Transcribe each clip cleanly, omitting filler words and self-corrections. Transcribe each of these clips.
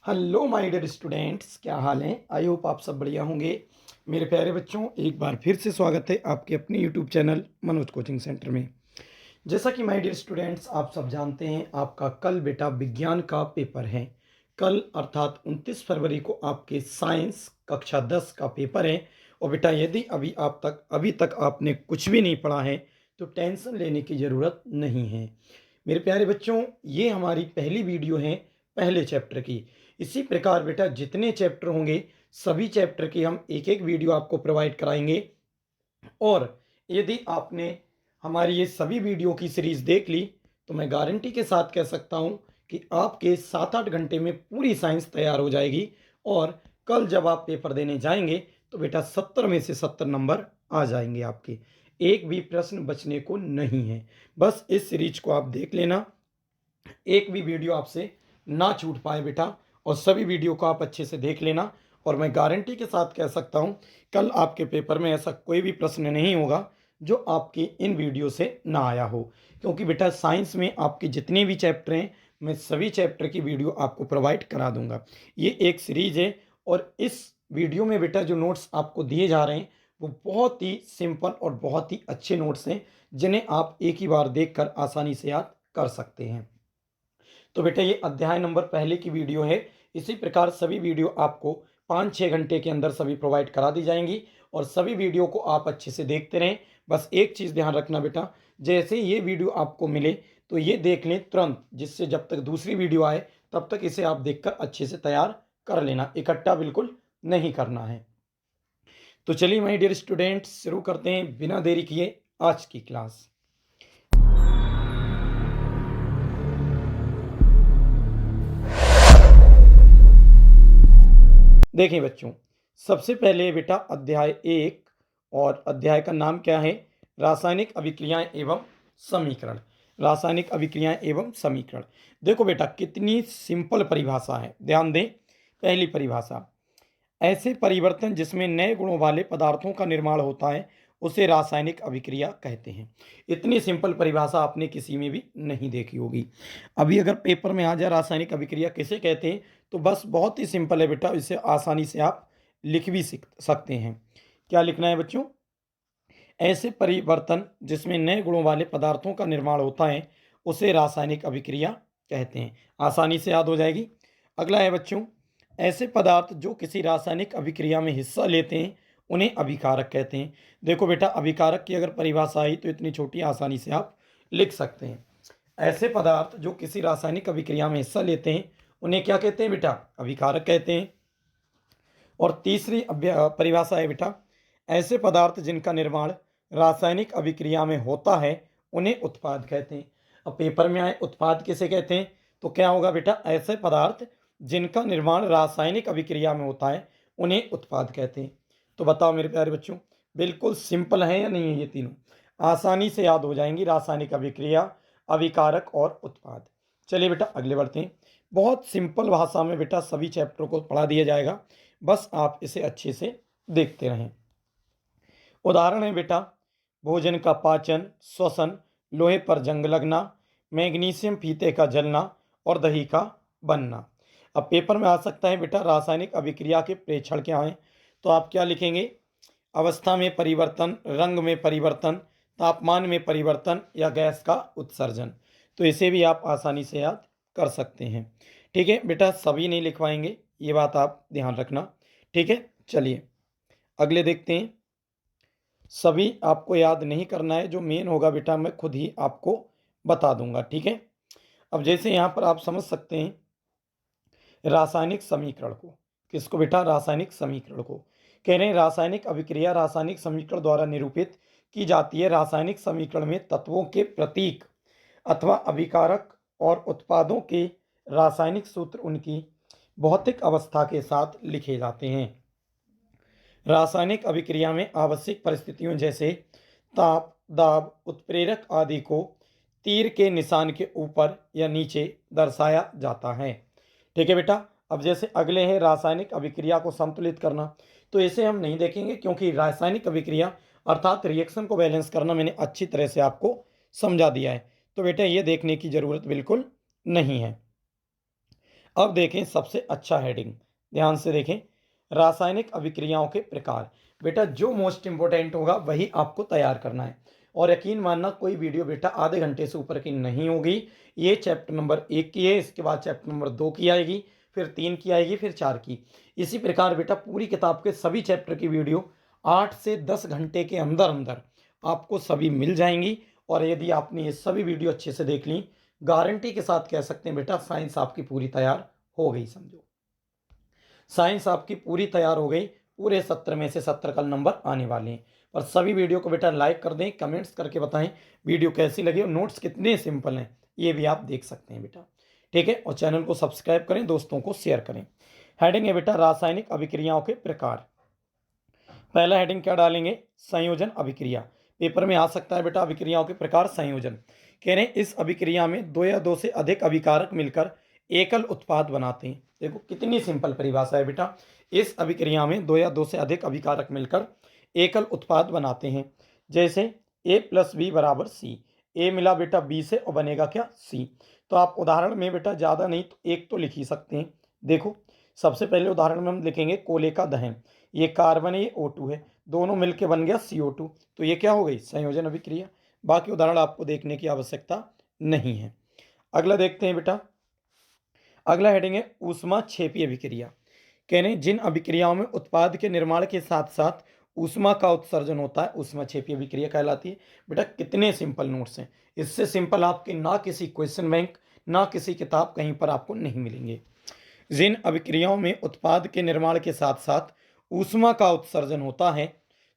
Hello my dear students, क्या हाल है। I hope आप सब बढ़िया होंगे। मेरे प्यारे बच्चों, एक बार फिर से स्वागत है आपके अपने YouTube channel Manoj coaching centre में। जैसा कि माय डियर स्टूडेंट्स आप सब जानते हैं, आपका कल बेटा विज्ञान का पेपर है। कल अर्थात 29 फरवरी को आपके साइंस कक्षा 10 का पेपर है। और बेटा यदि अभी तक आपने कुछ भी नहीं पढ़ा है तो टेंशन लेने की ज़रूरत नहीं है। मेरे प्यारे बच्चों, ये हमारी पहली वीडियो है पहले चैप्टर की। इसी प्रकार बेटा जितने चैप्टर होंगे सभी चैप्टर की हम एक एक वीडियो आपको प्रोवाइड कराएंगे। और यदि आपने हमारी ये सभी वीडियो की सीरीज़ देख ली तो मैं गारंटी के साथ कह सकता हूँ कि आपके 7-8 घंटे में पूरी साइंस तैयार हो जाएगी। और कल जब आप पेपर देने जाएंगे तो बेटा 70 में से 70 नंबर आ जाएंगे आपके। एक भी प्रश्न बचने को नहीं है। बस इस सीरीज को आप देख लेना, एक भी वीडियो आपसे ना छूट पाए बेटा। और सभी वीडियो को आप अच्छे से देख लेना। और मैं गारंटी के साथ कह सकता हूँ कल आपके पेपर में ऐसा कोई भी प्रश्न नहीं होगा जो आपकी इन वीडियो से ना आया हो। क्योंकि बेटा साइंस में आपके जितने भी चैप्टर हैं मैं सभी चैप्टर की वीडियो आपको प्रोवाइड करा दूंगा। ये एक सीरीज है और इस वीडियो में बेटा जो नोट्स आपको दिए जा रहे हैं वो बहुत ही सिंपल और बहुत ही अच्छे नोट्स हैं जिन्हें आप एक ही बार देखकर आसानी से याद कर सकते हैं। तो बेटा ये अध्याय नंबर पहले की वीडियो है। इसी प्रकार सभी वीडियो आपको 5-6 घंटे के अंदर सभी प्रोवाइड करा दी जाएंगी और सभी वीडियो को आप अच्छे से देखते रहें। बस एक चीज़ ध्यान रखना बेटा, जैसे ये वीडियो आपको मिले तो ये देख लें तुरंत, जिससे जब तक दूसरी वीडियो आए तब तक इसे आप देखकर अच्छे से तैयार कर लेना, इकट्ठा बिल्कुल नहीं करना है। तो चलिए माय डियर स्टूडेंट्स शुरू करते हैं बिना देरी किए आज की क्लास। देखिए बच्चों, सबसे पहले बेटा अध्याय 1 और अध्याय का नाम क्या है? रासायनिक अभिक्रियाएं एवं समीकरण। रासायनिक अभिक्रियाएं एवं समीकरण। देखो बेटा कितनी सिंपल परिभाषा है, ध्यान दें। पहली परिभाषा, ऐसे परिवर्तन जिसमें नए गुणों वाले पदार्थों का निर्माण होता है उसे रासायनिक अभिक्रिया कहते हैं। इतनी सिंपल परिभाषा आपने किसी में भी नहीं देखी होगी। अभी अगर पेपर में आ जाए रासायनिक अभिक्रिया किसे कहते हैं तो बस बहुत ही सिंपल है बेटा, इसे आसानी से आप लिख भी सकते हैं। क्या लिखना है बच्चों? ऐसे परिवर्तन जिसमें नए गुणों वाले पदार्थों का निर्माण होता है उसे रासायनिक अभिक्रिया कहते हैं। आसानी से याद हो जाएगी। अगला है बच्चों, ऐसे पदार्थ जो किसी रासायनिक अभिक्रिया में हिस्सा लेते हैं उन्हें अभिकारक कहते हैं। देखो बेटा अभिकारक की अगर परिभाषा आई तो इतनी छोटी आसानी से आप लिख सकते हैं। ऐसे पदार्थ जो किसी रासायनिक अभिक्रिया में हिस्सा लेते हैं उन्हें क्या कहते हैं बेटा? अभिकारक कहते हैं। और तीसरी परिभाषा है बेटा, ऐसे पदार्थ जिनका निर्माण रासायनिक अभिक्रिया में होता है उन्हें उत्पाद कहते हैं। अब पेपर में आए उत्पाद किसे कहते हैं तो क्या होगा बेटा? ऐसे पदार्थ जिनका निर्माण रासायनिक अभिक्रिया में होता है उन्हें उत्पाद कहते हैं। तो बताओ मेरे प्यारे बच्चों, बिल्कुल सिंपल है या नहीं है? ये तीनों आसानी से याद हो जाएंगी, रासायनिक अभिक्रिया, अभिकारक और उत्पाद। चलिए बेटा अगले बढ़ते हैं। बहुत सिंपल भाषा में बेटा सभी चैप्टर को पढ़ा दिया जाएगा, बस आप इसे अच्छे से देखते रहें। उदाहरण है बेटा, भोजन का पाचन, श्वसन, लोहे पर जंग लगना, मैग्नीशियम फीते का जलना और दही का बनना। अब पेपर में आ सकता है बेटा रासायनिक अभिक्रिया के प्रेक्षण क्या हैं, तो आप क्या लिखेंगे? अवस्था में परिवर्तन, रंग में परिवर्तन, तापमान में परिवर्तन या गैस का उत्सर्जन। तो इसे भी आप आसानी से याद कर सकते हैं। ठीक है बेटा, सभी नहीं लिखवाएंगे, ये बात आप ध्यान रखना। ठीक है, चलिए अगले देखते हैं। सभी आपको याद नहीं करना है, जो मेन होगा बेटा मैं खुद ही आपको बता दूंगा। ठीक है, अब जैसे यहाँ पर आप समझ सकते हैं रासायनिक समीकरण को। किसको बेटा? रासायनिक समीकरण को कह रहे हैं रासायनिक अभिक्रिया रासायनिक समीकरण द्वारा निरूपित की जाती है। रासायनिक समीकरण में तत्वों के प्रतीक अथवा अभिकारक और उत्पादों के रासायनिक सूत्र उनकी भौतिक अवस्था के साथ लिखे जाते हैं। रासायनिक अभिक्रिया में आवश्यक परिस्थितियों जैसे ताप, दाब, उत्प्रेरक आदि को तीर के निशान के ऊपर या नीचे दर्शाया जाता है। ठीक है बेटा, अब जैसे अगले हैं रासायनिक अभिक्रिया को संतुलित करना, तो इसे हम नहीं देखेंगे क्योंकि रासायनिक अभिक्रिया अर्थात रिएक्शन को बैलेंस करना मैंने अच्छी तरह से आपको समझा दिया है, तो बेटा ये देखने की ज़रूरत बिल्कुल नहीं है। अब देखें सबसे अच्छा हेडिंग, ध्यान से देखें, रासायनिक अभिक्रियाओं के प्रकार। बेटा जो मोस्ट इंपॉर्टेंट होगा वही आपको तैयार करना है, और यकीन मानना कोई वीडियो बेटा आधे घंटे से ऊपर की नहीं होगी। ये चैप्टर नंबर 1 की है, इसके बाद चैप्टर नंबर 2 की आएगी, फिर 3 की आएगी, फिर 4 की। इसी प्रकार बेटा पूरी किताब के सभी चैप्टर की वीडियो 8 से 10 घंटे के अंदर अंदर आपको सभी मिल जाएंगी। और यदि आपने ये सभी वीडियो अच्छे से देख ली, गारंटी के साथ कह सकते हैं बेटा साइंस आपकी पूरी तैयार हो गई। समझो साइंस आपकी पूरी तैयार हो गई। पूरे 70 में से 70 कल नंबर आने वाले हैं। पर सभी वीडियो को बेटा लाइक कर दें, कमेंट्स करके बताएं वीडियो कैसी लगी और नोट्स कितने सिंपल हैं ये भी आप देख सकते हैं बेटा। ठीक है, और चैनल को सब्सक्राइब करें, दोस्तों को शेयर करें। हेडिंग है बेटा रासायनिक अभिक्रियाओं के प्रकार। पहला हेडिंग क्या डालेंगे, संयोजन अभिक्रिया। पेपर में आ सकता है बेटा अभिक्रियाओं के प्रकार संयोजन। कह रहे हैं इस अभिक्रिया में दो या दो से अधिक अभिकारक मिलकर एकल उत्पाद बनाते हैं। देखो कितनी सिंपल परिभाषा है बेटा, इस अभिक्रिया में दो या दो से अधिक अभिकारक मिलकर एकल उत्पाद बनाते हैं। जैसे ए प्लस बी बराबर सी, ए मिला बेटा बी से और बनेगा क्या, सी। तो आप उदाहरण में बेटा ज़्यादा नहीं तो एक तो लिख ही सकते हैं। देखो सबसे पहले उदाहरण में हम लिखेंगे कोले का दहन, ये कार्बन है, ये O2 है, दोनों मिलके बन गया CO2। तो ये क्या हो गई, संयोजन अभिक्रिया। बाकी उदाहरण आपको देखने की आवश्यकता नहीं है। अगला देखते हैं बेटा, अगला हेडिंग है ऊष्माक्षेपी अभिक्रिया। कहने जिन अभिक्रियाओं में उत्पाद के निर्माण के साथ साथ ऊष्मा का उत्सर्जन होता है ऊष्माक्षेपी अभिक्रिया कहलाती है। बेटा कितने सिंपल नोट्स हैं, इससे सिंपल आपके ना किसी क्वेश्चन बैंक ना किसी किताब कहीं पर आपको नहीं मिलेंगे। जिन अभिक्रियाओं में उत्पाद के निर्माण के साथ साथ ऊष्मा का उत्सर्जन होता है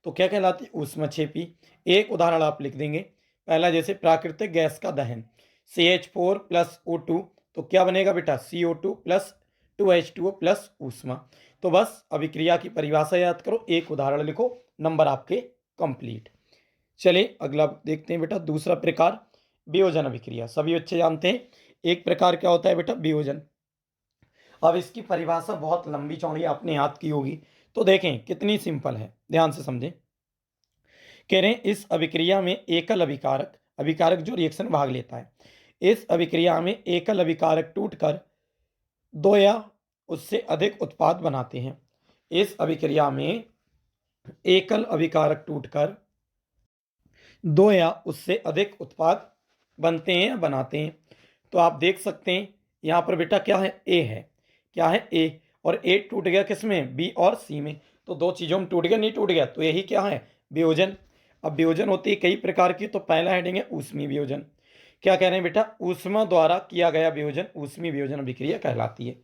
तो क्या कहलाती है, ऊष्माक्षेपी। एक उदाहरण आप लिख देंगे, पहला जैसे प्राकृतिक गैस का दहन, CH4 प्लस O2, तो क्या बनेगा बेटा CO2 प्लस 2H2O प्लस ऊष्मा। तो बस अभिक्रिया की परिभाषा याद करो, एक उदाहरण लिखो, नंबर आपके कंप्लीट। चलिए अगला देखते हैं बेटा, दूसरा प्रकार वियोजन अभिक्रिया। सभी बच्चे जानते हैं एक प्रकार क्या होता है बेटा, वियोजन। अब इसकी परिभाषा बहुत लंबी चौड़ी आपने याद की होगी, तो देखें कितनी सिंपल है, ध्यान से समझें। कह रहे हैं इस अभिक्रिया में एकल अभिकारक, अभिकारक जो रिएक्शन भाग लेता है, इस अभिक्रिया में एकल अभिकारक टूटकर दो या उससे अधिक उत्पाद बनाते हैं। इस अभिक्रिया में एकल अभिकारक टूटकर दो या उससे अधिक उत्पाद बनते हैं या बनाते हैं। तो आप देख सकते हैं यहाँ पर बेटा क्या है, ए है, क्या है ए, और ए टूट गया किसमें, बी और सी में। तो दो चीज़ों में टूट गया, नहीं टूट गया, तो यही क्या है, वियोजन। अब वियोजन होती है कई प्रकार की, तो पहला हेडिंग है ऊष्मीय वियोजन। क्या कह रहे हैं बेटा, ऊष्मा द्वारा किया गया वियोजन ऊष्मीय वियोजन अभिक्रिया कहलाती है।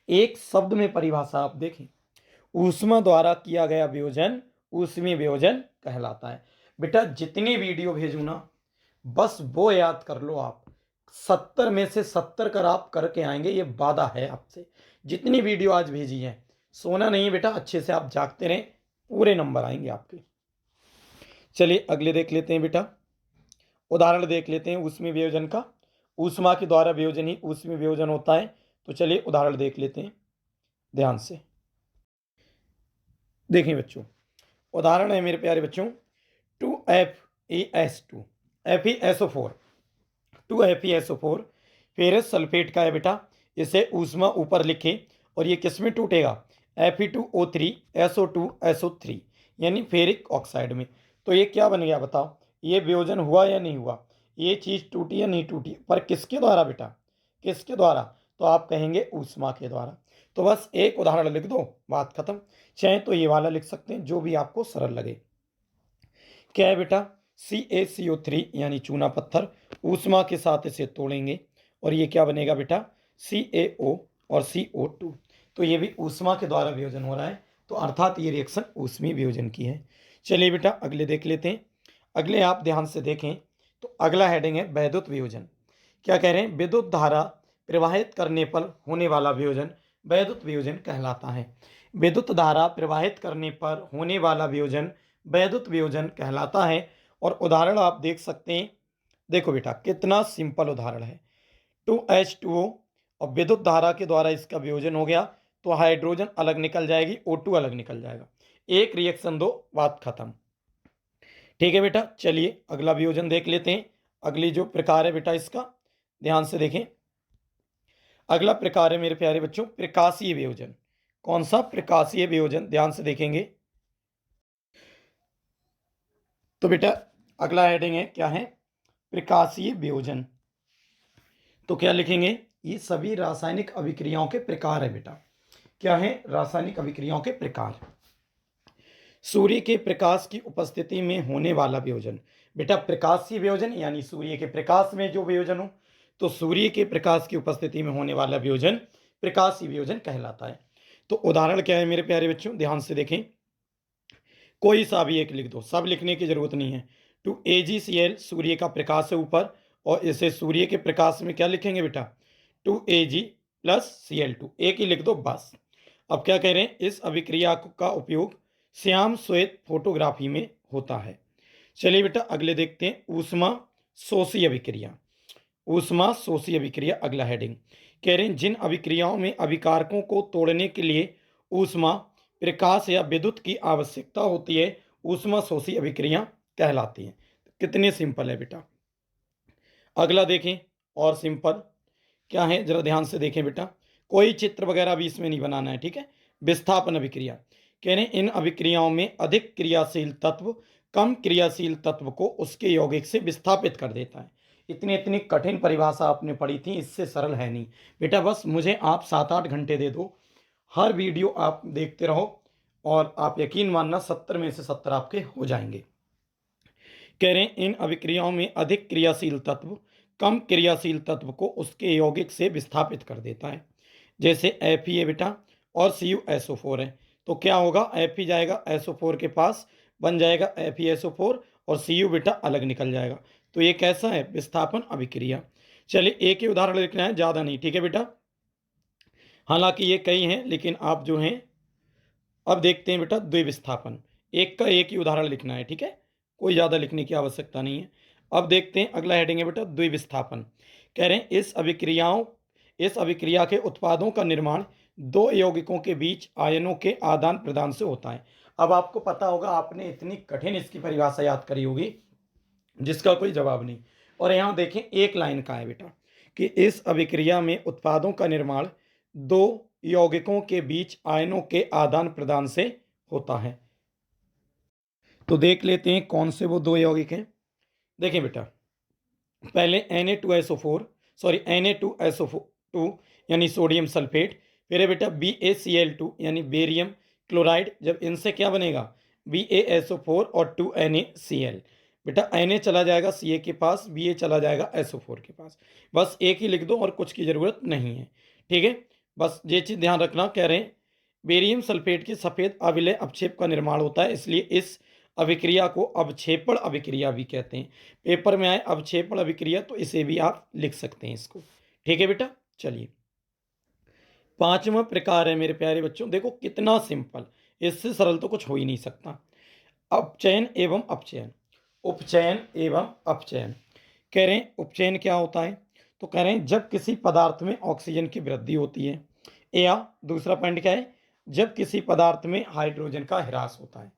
एक शब्द में परिभाषा आप देखें, ऊष्मा द्वारा किया गया वियोजन ऊष्मीय वियोजन कहलाता है। बेटा जितनी वीडियो भेजूँ ना बस वो याद कर लो आप, 70 में से 70 कर आप करके आएंगे, ये वादा है आपसे। जितनी वीडियो आज भेजी है, सोना नहीं है बेटा, अच्छे से आप जागते रहें, पूरे नंबर आएंगे आपके। चलिए अगले देख लेते हैं बेटा, उदाहरण देख लेते हैं ऊष्मीय वियोजन का। ऊष्मा के द्वारा वियोजन ही ऊष्मीय वियोजन होता है। तो चलिए उदाहरण देख लेते हैं ध्यान से। देखें बच्चों, उदाहरण है मेरे प्यारे बच्चों, 2FeS2 FeSO4, 2FeSO4 ferrous sulphate का है बेटा। इसे ऊष्मा ऊपर लिखे और ये किस में टूटेगा, Fe2O3 SO2SO3 यानी फेरिक ऑक्साइड में। तो ये क्या बन गया बताओ, ये वियोजन हुआ या नहीं हुआ, ये चीज़ टूटी या नहीं टूटी, पर किसके द्वारा बेटा, किसके द्वारा, तो आप कहेंगे ऊष्मा के द्वारा। तो बस एक उदाहरण लिख दो, बात खत्म। चाहे तो ये वाला लिख सकते हैं, जो भी आपको सरल लगे। क्या है बेटा, CaCO3 यानी चूना पत्थर, ऊष्मा के साथ इसे तोड़ेंगे और ये क्या बनेगा बेटा, CaO और CO2। तो ये भी ऊष्मा के द्वारा वियोजन हो रहा है, तो अर्थात ये रिएक्शन ऊष्मीय वियोजन की है। चलिए बेटा अगले देख लेते हैं। अगले आप ध्यान से देखें तो अगला हेडिंग है वैद्युत वियोजन। क्या कह रहे हैं, विद्युत धारा प्रवाहित करने पर होने वाला वियोजन वैद्युत वियोजन कहलाता है। विद्युत धारा प्रवाहित करने पर होने वाला वियोजन वैद्युत वियोजन कहलाता है। और उदाहरण आप देख सकते हैं, देखो बेटा कितना सिंपल उदाहरण है, 2H2O और विद्युत धारा के द्वारा इसका वियोजन हो गया तो हाइड्रोजन अलग निकल जाएगी, O2 अलग निकल जाएगा, एक रिएक्शन दो, बात खत्म। ठीक है बेटा, चलिए अगला वियोजन देख लेते हैं। अगली जो प्रकार है बेटा इसका, ध्यान से देखें। अगला प्रकार है मेरे प्यारे बच्चों प्रकाशीय वियोजन। कौन सा? प्रकाशीय वियोजन। ध्यान से देखेंगे तो बेटा अगला हेडिंग है क्या है? प्रकाशीय वियोजन। तो क्या लिखेंगे? ये सभी रासायनिक अभिक्रियाओं के प्रकार है बेटा। क्या है? रासायनिक अभिक्रियाओं के प्रकार। सूर्य के प्रकाश की उपस्थिति में होने वाला वियोजन। बेटा प्रकाशीय वियोजन यानी सूर्य के प्रकाश में जो वियोजन हो, तो सूर्य के प्रकाश की उपस्थिति में होने वाला वियोजन प्रकाशीय वियोजन कहलाता है। तो उदाहरण क्या है मेरे प्यारे बच्चों? ध्यान से देखें, कोई सा भी एक लिख दो, सब लिखने की जरूरत नहीं है। टू AgCl सूर्य का प्रकाश है ऊपर, और इसे सूर्य के प्रकाश में क्या लिखेंगे बेटा? 2Ag प्लस Cl2, एक ही लिख दो बस। अब क्या कह रहे हैं? इस अभिक्रिया का उपयोग श्याम श्वेत फोटोग्राफी में होता है। चलिए बेटा अगले देखते हैं, ऊष्मा शोषी अभिक्रिया। ऊष्मा शोषी अभिक्रिया अगला हेडिंग। कह रहे हैं जिन अभिक्रियाओं में अभिकारकों को तोड़ने के लिए ऊष्मा, प्रकाश या विद्युत की आवश्यकता होती है, ऊष्मा शोषी अभिक्रिया कहलाती हैं। कितने सिंपल है बेटा। अगला देखें और सिंपल क्या है, जरा ध्यान से देखें बेटा। कोई चित्र वगैरह भी इसमें नहीं बनाना है, ठीक है। विस्थापन अभिक्रिया। कह रहे हैं इन अभिक्रियाओं में अधिक क्रियाशील तत्व कम क्रियाशील तत्व को उसके यौगिक से विस्थापित कर देता है। इतनी इतनी कठिन परिभाषा आपने पढ़ी थी, इससे सरल है नहीं बेटा। बस मुझे आप 7-8 घंटे दे दो, हर वीडियो आप देखते रहो, और आप यकीन मानना 70 में से 70 आपके हो जाएंगे। कह रहे हैं इन अभिक्रियाओं में अधिक क्रियाशील तत्व कम क्रियाशील तत्व को उसके यौगिक से विस्थापित कर देता है। जैसे Fe है बेटा और CuSO4 है, तो क्या होगा? Fe जाएगा SO4 के पास, बन जाएगा FeSO4, और Cu बेटा अलग निकल जाएगा। तो ये कैसा है? विस्थापन अभिक्रिया। चलिए एक ही उदाहरण लिखना है, ज़्यादा नहीं, ठीक है बेटा। हालांकि ये कई हैं, लेकिन आप जो हैं अब देखते हैं बेटा द्विविस्थापन। एक का एक ही उदाहरण लिखना है, ठीक है, कोई ज़्यादा लिखने की आवश्यकता नहीं है। अब देखते हैं अगला हेडिंग है बेटा द्विविस्थापन। कह रहे हैं इस अभिक्रिया के उत्पादों का निर्माण दो यौगिकों के बीच आयनों के आदान प्रदान से होता है। अब आपको पता होगा, आपने इतनी कठिन इसकी परिभाषा याद करी होगी जिसका कोई जवाब नहीं। और यहाँ देखें एक लाइन का है बेटा कि इस अभिक्रिया में उत्पादों का निर्माण दो यौगिकों के बीच आयनों के आदान प्रदान से होता है। तो देख लेते हैं कौन से वो दो यौगिक हैं। देखें बेटा, पहले Na2SO4 यानी सोडियम सल्फेट, फिर है बेटा BaCl2 यानी बेरियम क्लोराइड। जब इनसे क्या बनेगा? BaSO4 और 2NaCl। बेटा Na चला जाएगा Ca के पास, Ba चला जाएगा SO4 के पास। बस एक ही लिख दो और कुछ की ज़रूरत नहीं है, ठीक है। बस ये चीज़ ध्यान रखना। कह रहे हैं बेरियम सल्फेट के सफ़ेद अविलय अपक्षेप का निर्माण होता है, इसलिए इस अभिक्रिया को अवक्षेपण अभिक्रिया भी कहते हैं। पेपर में आए अवक्षेपण अभिक्रिया, तो इसे भी आप लिख सकते हैं इसको, ठीक है बेटा। चलिए पांचवा प्रकार है मेरे प्यारे बच्चों, देखो कितना सिंपल, इससे सरल तो कुछ हो ही नहीं सकता। अपचयन एवं अपचयन। उपचयन एवं अपचयन। कह रहे हैं उपचयन क्या होता है? तो कह रहे हैं जब किसी पदार्थ में ऑक्सीजन की वृद्धि होती है, या दूसरा पॉइंट क्या है? जब किसी पदार्थ में हाइड्रोजन का ह्रास होता है।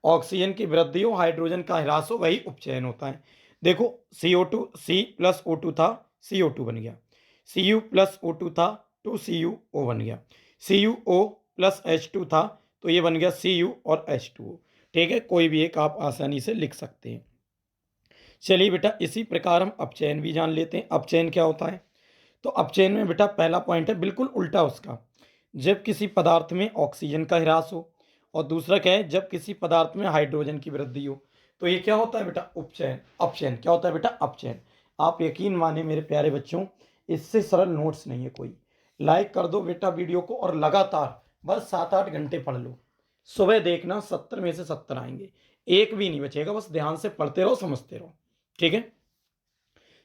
ऑक्सीजन की वृद्धि हो, हाइड्रोजन का ह्रास हो, वही उपचयन होता है। देखो CO2 C प्लस O2 था, CO2 बन गया। Cu प्लस O2 था, 2CuO बन गया। CuO प्लस H2 था, तो ये बन गया Cu और H2O, ठीक है। कोई भी एक आप आसानी से लिख सकते हैं। चलिए बेटा इसी प्रकार हम अपचयन भी जान लेते हैं। अपचयन क्या होता है? तो अपचयन में बेटा पहला पॉइंट है बिल्कुल उल्टा उसका, जब किसी पदार्थ में ऑक्सीजन का ह्रास हो, और दूसरा क्या है? जब किसी पदार्थ में हाइड्रोजन की वृद्धि हो। तो ये क्या होता है बेटा? उपचयन। अपचयन क्या होता है बेटा? अपचयन। आप यकीन माने मेरे प्यारे बच्चों, इससे सरल नोट्स नहीं है कोई। लाइक कर दो बेटा वीडियो को, और लगातार बस 7-8 घंटे पढ़ लो। सुबह देखना 70 में से 70 आएंगे, एक भी नहीं बचेगा। बस ध्यान से पढ़ते रहो, समझते रहो, ठीक है।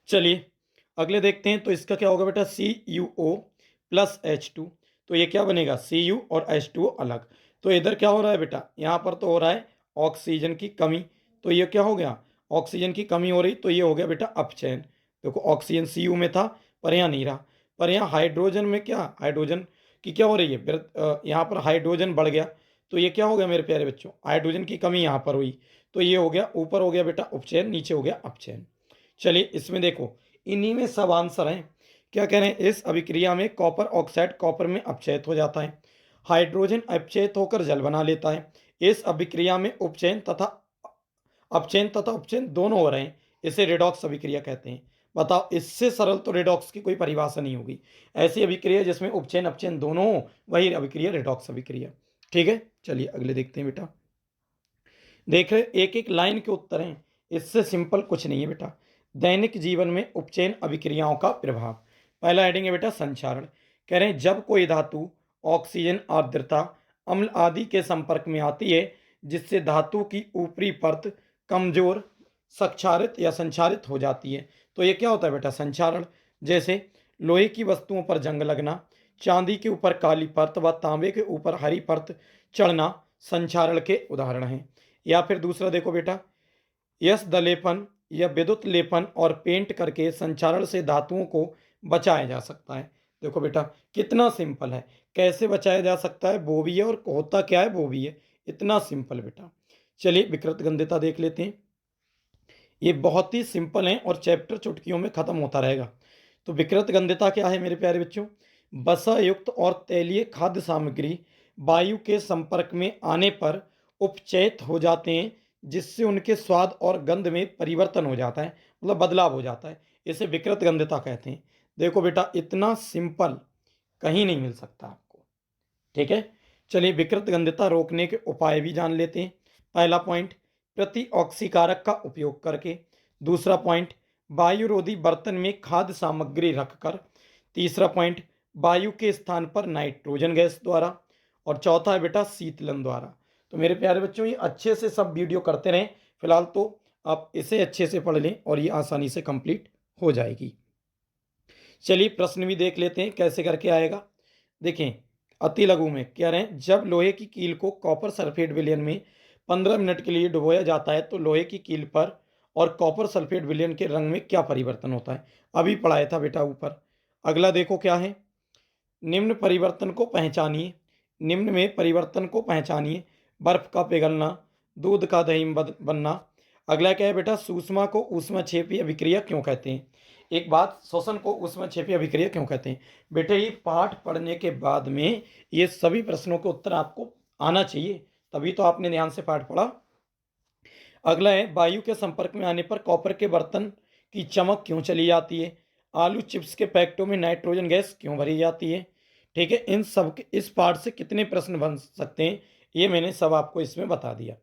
चलिए अगले देखते हैं। तो इसका क्या होगा बेटा? CuO plus H2। तो ये क्या बनेगा? Cu और H2O अलग। तो इधर क्या हो रहा है बेटा? यहाँ पर तो हो रहा है ऑक्सीजन की कमी, तो ये क्या हो गया? ऑक्सीजन की कमी हो रही, तो ये हो गया बेटा अपचयन। देखो ऑक्सीजन Cu में था, पर यहाँ नहीं रहा। पर यहाँ हाइड्रोजन में क्या? हाइड्रोजन की क्या हो रही है? यहाँ पर हाइड्रोजन बढ़ गया, तो ये क्या हो गया मेरे प्यारे बच्चों? हाइड्रोजन की कमी यहाँ पर हुई, तो ये हो गया, ऊपर हो गया बेटा उपचयन, नीचे हो गया अपचयन। चलिए इसमें देखो, इन्हीं में सब आंसर हैं क्या कह रहे हैं, इस अभिक्रिया में कॉपर ऑक्साइड कॉपर में अपचयित हो जाता है, हाइड्रोजन अपचयित होकर जल बना लेता है। इस अभिक्रिया में अपचयन तथा उपचयन दोनों हो रहे हैं, इसे रेडॉक्स अभिक्रिया कहते हैं। बताओ, इससे सरल तो रेडॉक्स की कोई परिभाषा नहीं होगी। ऐसी अभिक्रिया जिसमें उपचयन अपचयन दोनों हो, वही अभिक्रिया रेडॉक्स अभिक्रिया। ठीक है, चलिए अगले देखते हैं बेटा। देख रहे, एक एक लाइन के उत्तर हैं, इससे सिंपल कुछ नहीं है बेटा। दैनिक जीवन में उपचयन अभिक्रियाओं का प्रभाव। पहला हेडिंग है बेटा संक्षारण। कह रहे हैं जब कोई धातु ऑक्सीजन, आर्द्रता, अम्ल आदि के संपर्क में आती है, जिससे धातु की ऊपरी परत कमजोर, क्षारित या संक्षारित हो जाती है, तो ये क्या होता है बेटा, संक्षारण। जैसे लोहे की वस्तुओं पर जंग लगना, चांदी के ऊपर काली परत व तांबे के ऊपर हरी परत चढ़ना संक्षारण के उदाहरण हैं। या फिर दूसरा देखो बेटा, यश दलेपन या विद्युत लेपन और पेंट करके संक्षारण से धातुओं को बचाया जा सकता है। देखो बेटा कितना सिंपल है, कैसे बचाया जा सकता है, वो भी है और होता क्या है वो भी है, इतना सिंपल बेटा। चलिए विकृत गंध्यता देख लेते हैं। ये बहुत ही सिंपल है और चैप्टर चुटकियों में खत्म होता रहेगा। तो विकृत गंध्यता क्या है मेरे प्यारे बच्चों, वसा युक्त और तैलीय खाद्य सामग्री वायु के संपर्क में आने पर उपचयित हो जाते हैं, जिससे उनके स्वाद और गंध में परिवर्तन हो जाता है, मतलब बदलाव हो जाता है, इसे विकृत गंध्यता कहते हैं। देखो बेटा इतना सिंपल कहीं नहीं मिल सकता आपको। ठीक है, चलिए विकृत गंध्यता रोकने के उपाय भी जान लेते हैं। पहला पॉइंट, प्रति ऑक्सीकारक का उपयोग करके। दूसरा पॉइंट, वायुरोधी बर्तन में खाद्य सामग्री रखकर। तीसरा पॉइंट, वायु के स्थान पर नाइट्रोजन गैस द्वारा। और चौथा है बेटा शीतलन द्वारा। तो मेरे प्यारे बच्चों ये अच्छे से सब वीडियो करते रहें, फिलहाल तो आप इसे अच्छे से पढ़ लें और ये आसानी से कंप्लीट हो जाएगी। चलिए प्रश्न भी देख लेते हैं कैसे करके आएगा। देखें, अति लघु में कह रहे हैं जब लोहे की कील को कॉपर सल्फेट विलयन में 15 मिनट के लिए डुबोया जाता है, तो लोहे की कील पर और कॉपर सल्फेट विलयन के रंग में क्या परिवर्तन होता है, अभी पढ़ाया था बेटा ऊपर। अगला देखो क्या है, निम्न परिवर्तन को पहचानिए। निम्न में परिवर्तन को पहचानिए, बर्फ का पिघलना, दूध का दही बनना। अगला क्या है बेटा, सुषमा को ऊष्माक्षेपी अभिक्रिया क्यों कहते हैं। एक बात, श्वसन को ऊष्माक्षेपी अभिक्रिया क्यों कहते हैं। बेटे ये पाठ पढ़ने के बाद में ये सभी प्रश्नों के उत्तर आपको आना चाहिए, तभी तो आपने ध्यान से पाठ पढ़ा। अगला है, वायु के संपर्क में आने पर कॉपर के बर्तन की चमक क्यों चली जाती है। आलू चिप्स के पैकेटों में नाइट्रोजन गैस क्यों भरी जाती है। ठीक है, इन सब के इस पार्ट से कितने प्रश्न बन सकते हैं, ये मैंने सब आपको इसमें बता दिया।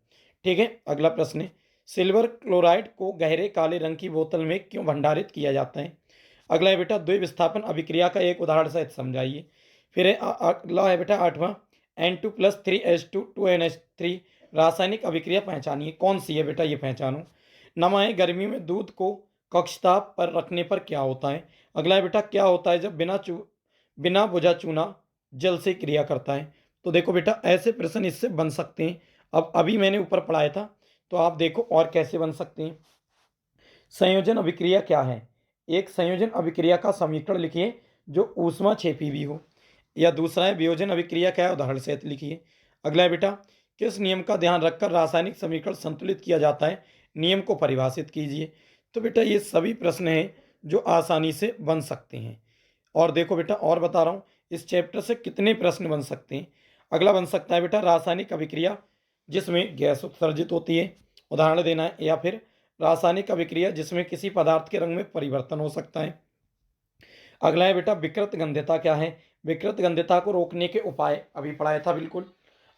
ठीक है, अगला प्रश्न है, सिल्वर क्लोराइड को गहरे काले रंग की बोतल में क्यों भंडारित किया जाता है। अगला है बेटा, द्विविस्थापन अभिक्रिया का एक उदाहरण सहित समझाइए। फिर है अगला है बेटा आठवां, N2+3H2 रासायनिक अभिक्रिया पहचानिए, कौन सी है बेटा ये पहचानो। नवा है, गर्मी में दूध को कक्षताप पर रखने पर क्या होता है। अगला है बेटा, क्या होता है जब बिना बुझा चूना जल से क्रिया करता है। तो देखो बेटा ऐसे प्रश्न इससे बन सकते हैं। अब अभी मैंने ऊपर पढ़ाया था, तो आप देखो और कैसे बन सकते हैं। संयोजन अभिक्रिया क्या है, एक संयोजन अभिक्रिया का समीकरण लिखिए जो ऊष्माक्षेपी भी हो। या दूसरा है, वियोजन अभिक्रिया क्या है, उदाहरण सहित लिखिए। अगला है बेटा, किस नियम का ध्यान रखकर रासायनिक समीकरण संतुलित किया जाता है, नियम को परिभाषित कीजिए। तो बेटा ये सभी प्रश्न हैं जो आसानी से बन सकते हैं। और देखो बेटा और बता रहा हूँ, इस चैप्टर से कितने प्रश्न बन सकते हैं। अगला बन सकता है बेटा, रासायनिक अभिक्रिया जिसमें गैस उत्सर्जित होती है, उदाहरण देना है। या फिर रासायनिक अभिक्रिया जिसमें किसी पदार्थ के रंग में परिवर्तन हो सकता है। अगला है बेटा, विकृत गंध्यता क्या है, विकृत गंध्यता को रोकने के उपाय, अभी पढ़ाया था बिल्कुल।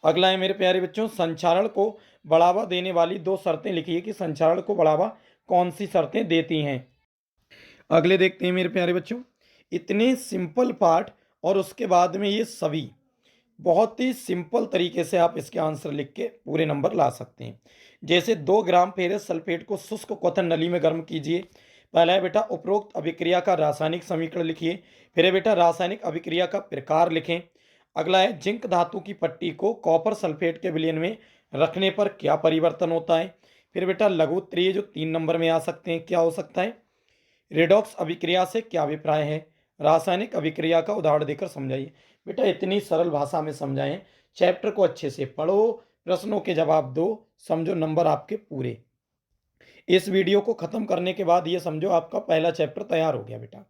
अगला है मेरे प्यारे बच्चों, संक्षारण को बढ़ावा देने वाली दो शर्तें लिखिए कि संक्षारण को बढ़ावा कौन सी शर्तें देती हैं। अगले देखते हैं मेरे प्यारे बच्चों, इतने सिंपल पार्ट और उसके बाद में ये सभी बहुत ही सिंपल तरीके से आप इसके आंसर लिख के पूरे नंबर ला सकते हैं। जैसे 2 ग्राम फेरस सल्फेट को शुष्क क्वथन नली में गर्म कीजिए। पहला है बेटा, उपरोक्त अभिक्रिया का रासायनिक समीकरण लिखिए। फिर है बेटा, रासायनिक अभिक्रिया का प्रकार लिखें। अगला है, जिंक धातु की पट्टी को कॉपर सल्फेट के विलयन में रखने पर क्या परिवर्तन होता है। फिर बेटा लघु उत्तरीय जो 3 नंबर में आ सकते हैं, क्या हो सकता है, रेडॉक्स अभिक्रिया से क्या अभिप्राय है, रासायनिक अभिक्रिया का उदाहरण देकर समझाइए। बेटा इतनी सरल भाषा में समझाएं, चैप्टर को अच्छे से पढ़ो, प्रश्नों के जवाब दो, समझो नंबर आपके पूरे। इस वीडियो को खत्म करने के बाद ये समझो आपका पहला चैप्टर तैयार हो गया बेटा।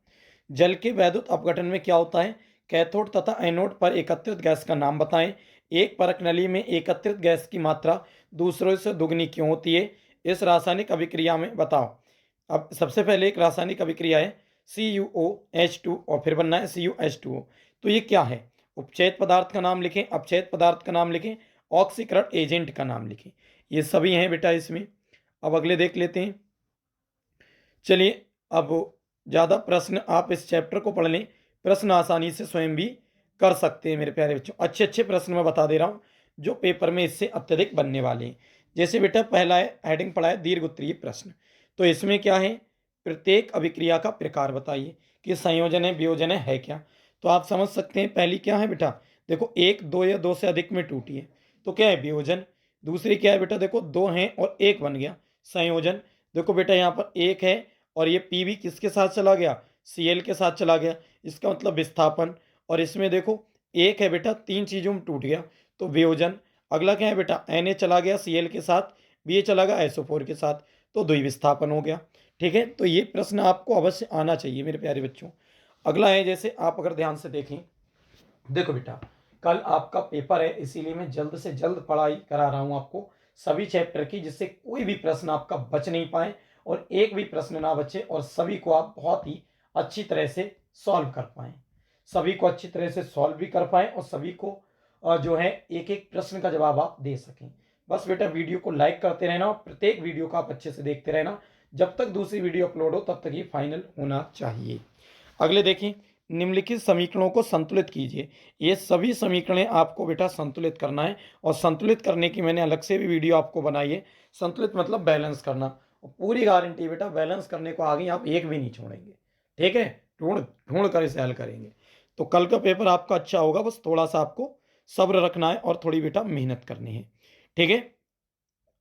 जल के वैद्युत अपघटन में क्या होता है? कैथोड तथा एनोड पर एकत्रित गैस का नाम बताएं। एक परख नली में एकत्रित गैस की मात्रा दूसरों से दुगनी क्यों होती है? इस रासायनिक अभिक्रिया में बताओ। अब सबसे पहले एक रासायनिक अभिक्रिया है CuOH2 और फिर बनना है CuH2O। तो ये क्या है? उपचयित पदार्थ का नाम लिखें, अपचयित पदार्थ का नाम लिखें, ऑक्सीकरण एजेंट का नाम लिखें। ये सभी हैं बेटा इसमें। अब अगले देख लेते हैं। चलिए, अब ज़्यादा प्रश्न आप इस चैप्टर को पढ़ लें, प्रश्न आसानी से स्वयं भी कर सकते हैं मेरे प्यारे बच्चों। अच्छे अच्छे प्रश्न मैं बता दे रहा हूँ जो पेपर में इससे अत्यधिक बनने वाले हैं। जैसे बेटा पहला है, हेडिंग पढ़ा है दीर्घ उत्तरीय प्रश्न। तो इसमें क्या है? प्रत्येक अभिक्रिया का प्रकार बताइए कि संयोजन है, वियोजन है क्या? तो आप समझ सकते हैं पहली क्या है बेटा, देखो एक, दो या दो से अधिक में टूटी है तो क्या है? वियोजन। दूसरी क्या है बेटा, देखो दो हैं और एक बन गया, संयोजन। देखो बेटा यहाँ पर एक है और ये पी भी किसके साथ चला गया? Cl के साथ चला गया, इसका मतलब विस्थापन। और इसमें देखो एक है बेटा, तीन चीज़ों में टूट गया तो वियोजन। अगला क्या है बेटा, Na चला गया Cl के साथ, Ba चला गया SO4 के साथ, तो द्विविस्थापन हो गया। ठीक है, तो ये प्रश्न आपको अवश्य आना चाहिए मेरे प्यारे बच्चों। अगला है, जैसे आप अगर ध्यान से देखें, देखो बेटा कल आपका पेपर है इसीलिए मैं जल्द से जल्द पढ़ाई करा रहा हूँ आपको सभी चैप्टर की, जिससे कोई भी प्रश्न आपका बच नहीं पाए और एक भी प्रश्न ना बचे और सभी को आप बहुत ही अच्छी तरह से सॉल्व कर पाएँ, सभी को अच्छी तरह से सॉल्व भी कर पाएँ और सभी को जो है एक एक प्रश्न का जवाब आप दे सकें। बस बेटा वीडियो को लाइक करते रहना और प्रत्येक वीडियो को आप अच्छे से देखते रहना। जब तक दूसरी वीडियो अपलोड हो तब तक ये फाइनल होना चाहिए। अगले देखें, निम्नलिखित समीकरणों को संतुलित कीजिए। ये सभी समीकरणें आपको बेटा संतुलित करना है और संतुलित करने की मैंने अलग से भी वीडियो आपको बनाई है। संतुलित मतलब बैलेंस करना, और पूरी गारंटी बेटा बैलेंस करने को आगे आप एक भी नहीं छोड़ेंगे। ठीक है, ढूंढ ढूंढ कर इसे हल करेंगे तो कल का पेपर आपका अच्छा होगा। बस थोड़ा सा आपको सब्र रखना है और थोड़ी बेटा मेहनत करनी है। ठीक है,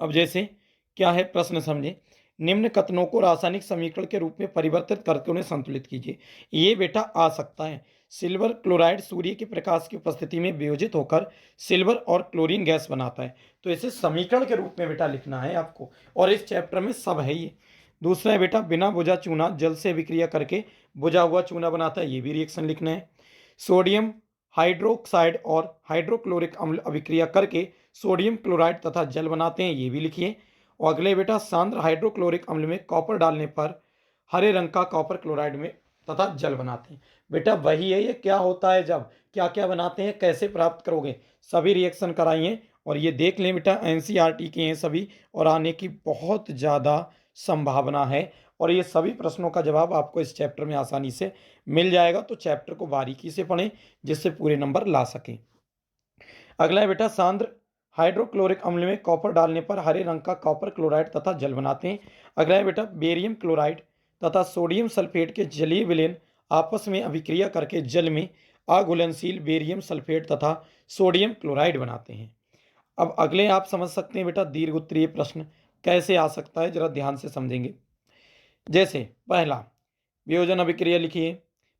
अब जैसे क्या है प्रश्न समझे, निम्न कथनों को रासायनिक समीकरण के रूप में परिवर्तित करके उन्हें संतुलित कीजिए। ये बेटा आ सकता है, सिल्वर क्लोराइड सूर्य के प्रकाश की उपस्थिति में वियोजित होकर सिल्वर और क्लोरीन गैस बनाता है। तो इसे समीकरण के रूप में बेटा लिखना है आपको और इस चैप्टर में सब है ये। दूसरा है बेटा, बिना बुझा चूना जल से विक्रिया करके बुझा हुआ चूना बनाता है, ये भी रिएक्शन लिखना है। सोडियम हाइड्रोक्साइड और हाइड्रोक्लोरिक अम्ल अभिक्रिया करके सोडियम क्लोराइड तथा जल बनाते हैं, ये भी लिखिए। और अगले बेटा, सांद्र हाइड्रोक्लोरिक अम्ल में कॉपर डालने पर हरे रंग का कॉपर क्लोराइड में तथा जल बनाते हैं। बेटा वही है, ये क्या होता है, जब क्या क्या बनाते हैं, कैसे प्राप्त करोगे, सभी रिएक्शन कराइए और ये देख लें बेटा एनसीईआरटी के हैं सभी और आने की बहुत ज़्यादा संभावना है और ये सभी प्रश्नों का जवाब आपको इस चैप्टर में आसानी से मिल जाएगा। तो चैप्टर को बारीकी से पढ़ें जिससे पूरे नंबर ला सकें। अगला है बेटा, सांद्र हाइड्रोक्लोरिक अम्ल में कॉपर डालने पर हरे रंग का कॉपर क्लोराइड तथा जल बनाते हैं। अगला है बेटा, बेरियम क्लोराइड तथा सोडियम सल्फेट के जलीय विलयन आपस में अभिक्रिया करके जल में अघुलनशील बेरियम सल्फेट तथा सोडियम क्लोराइड बनाते हैं। अब अगले आप समझ सकते हैं बेटा दीर्घ उत्तरीय प्रश्न कैसे आ सकता है, जरा ध्यान से समझेंगे। जैसे पहला, वियोजन अभिक्रिया लिखिए।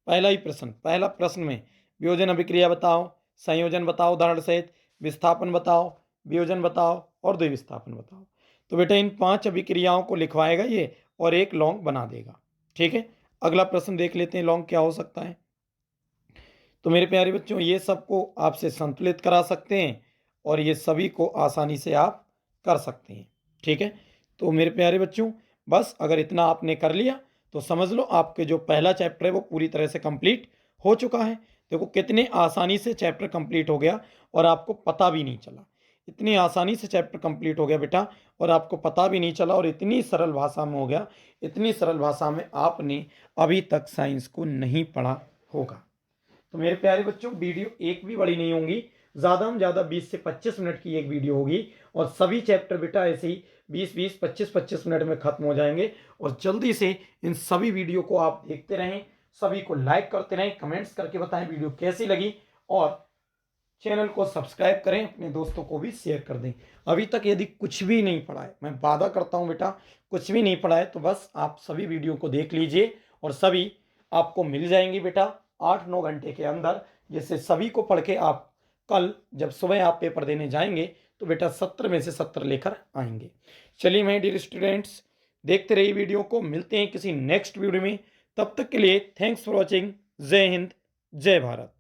पहला ही प्रश्न, पहला प्रश्न में वियोजन अभिक्रिया बताओ, संयोजन बताओ उदाहरण सहित, विस्थापन बताओ, वियोजन बताओ और द्विविस्थापन बताओ। तो बेटा इन 5 अभिक्रियाओं को लिखवाएगा ये और एक लॉन्ग बना देगा। ठीक है, अगला प्रश्न देख लेते हैं लॉन्ग क्या हो सकता है। तो मेरे प्यारे बच्चों ये सबको आपसे संतुलित करा सकते हैं और ये सभी को आसानी से आप कर सकते हैं। ठीक है, तो मेरे प्यारे बच्चों बस अगर इतना आपने कर लिया तो समझ लो आपके जो पहला चैप्टर है वो पूरी तरह से कंप्लीट हो चुका है। देखो कितने आसानी से चैप्टर कंप्लीट हो गया और आपको पता भी नहीं चला, इतनी आसानी से चैप्टर कंप्लीट हो गया बेटा और आपको पता भी नहीं चला और इतनी सरल भाषा में हो गया, इतनी सरल भाषा में आपने अभी तक साइंस को नहीं पढ़ा होगा। तो मेरे प्यारे बच्चों वीडियो एक भी बड़ी नहीं होंगी, ज़्यादा हम ज़्यादा 20 से 25 मिनट की एक वीडियो होगी और सभी चैप्टर बेटा ऐसे ही 20-20 25-25 मिनट में खत्म हो जाएंगे। और जल्दी से इन सभी वीडियो को आप देखते रहें, सभी को लाइक करते रहें, कमेंट्स करके बताएं वीडियो कैसी लगी और चैनल को सब्सक्राइब करें, अपने दोस्तों को भी शेयर कर दें। अभी तक यदि कुछ भी नहीं पढ़ा है, मैं वादा करता हूं बेटा कुछ भी नहीं पढ़ा है, तो बस आप सभी वीडियो को देख लीजिए और सभी आपको मिल जाएंगी बेटा 8-9 घंटे के अंदर, जिससे सभी को पढ़ के आप कल जब सुबह आप पेपर देने जाएंगे तो बेटा 70 में से 70 लेकर आएंगे। चलिए मेरे डियर स्टूडेंट्स, देखते रहिए वीडियो को, मिलते हैं किसी नेक्स्ट वीडियो में। तब तक के लिए थैंक्स फॉर वॉचिंग। जय हिंद, जय भारत।